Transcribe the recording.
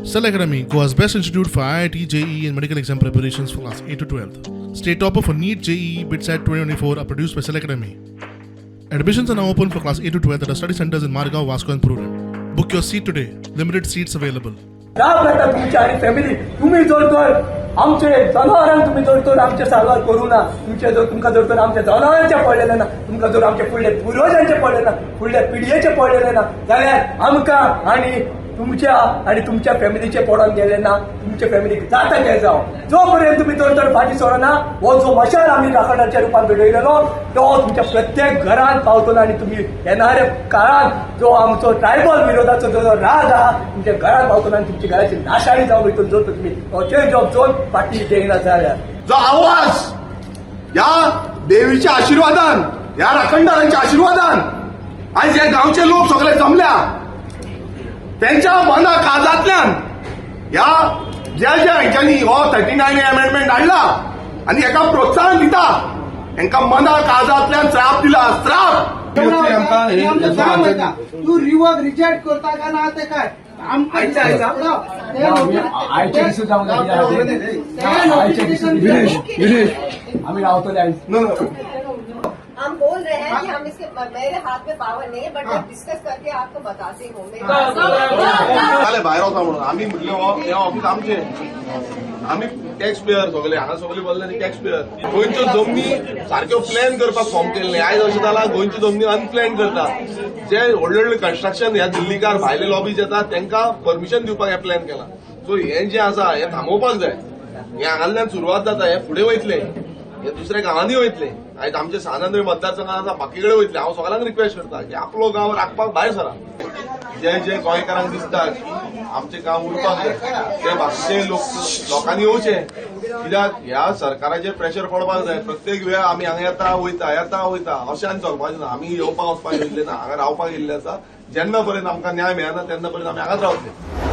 Cell Academy, Goa's best institute for IIT, JEE and medical exam preparations for class 8 to 12th. State topper for NEET, JEE, BITSAT 2024 are produced by Cell Academy. Admissions are now open for class 8 to 12th at our study centers in Margao, Vasco and Prudent. Book your seat today. Limited seats available. राब येता तुमची आणि family तुम्ही जर तर आमचे जनावरांक तुम्ही जर तर आमचे सारवार करू ना तुमचे जर तुमकां जर तर आमच्या जनावरांचे पडलेले ना तुमकां जर आमचे फुडले पुर्वजांचे पडले ना फुडल्या पिढयेचे पडलेले ना जाल्यार आमकां आणि तुमच्या फॅमिलीचे पडून गेले ना तुमच्या फॅमिलीक जाता काय जाव जो पर्यंत तुम्ही तर फाटी सोडना हो जो मशाल आम्ही राखणाच्या रूपान घडयलेलो तो तुमच्या प्रत्येक घरात पावतलो आणि तुम्ही येणाऱ्या काळात जो आमचो ट्रायबल विरोधाचो जो राग आहा तुमच्या घरात पावतलो आणि तुमची घराची नाशाडी जावन वयतलो जर तुम्ही हो चेंज ऑफ झोन फाटी देयना जाल्यार जो आवाज या देवीच्या आशीर्वादान या राखणदारांच्या आशीर्वादान आज या गावचे लोक सगळे जमल्या त्यांच्या मना काळजातल्यान या ज्या हांच्यानी हो 39 अमेंडमेंट हाडला आणि एका प्रोत्साहन दिता हांकां मना काळजातल्यान श्राप दिला श्राप तू रिवर्क रिजेक्ट करता का ना ते काय आम्ही रावतले हम बोल रहे हैं कि हम इसके मेरे हाथ में पावर नहीं है बट मैं डिस्कस करके आपको बताती हूँ भायर वता म्हणून आम्ही म्हटले हे ऑफिस आमचे आम्ही टॅक्स पेयर सगळे हांगा सगळे बोलले टॅक्स पेयर गोंयच्यो जमनी सारक्यो प्लॅन करपाक फॉर्म केल्ले आयज अशें जालां गोंयच्यो जमनी अनप्लॅन करता जे व्हडले व्हडले कन्स्ट्रक्शन ह्या दिल्लीकार भायले लॉबीज येतात तांकां परमिशन दिवपाक हे प्लॅन केला सो हे जे आसा हे थांबोवपाक जाय हे हांगातल्यान सुरवात जाता हे फुडें वयतले हे दुसऱ्या गांवांनी वयतले आयज आमचे सानंद्र मतदारसंघात आसा बाकी कडेन वयतले हांव सगळ्यांक रिक्वेस्ट करता की आपलो गांव राखपाक भायर सरा जे गोंयकारांक दिसता की आमचे गांव उरपाक जाय ते बाकीचे लोकांनी येवचे कित्याक ह्या सरकाराचेर प्रेशर पडपाक जाय प्रत्येक वेळ आमी हांगा येता वयता अशें आनी चलपाचें ना आमी येवपाक वचपाक येयल्ले ना हांगा रावपाक येयल्ले आसा जेन्ना पर्यंत आमकां न्याय मेळना तेन्ना पर्यंत आमी हांगाच रावतले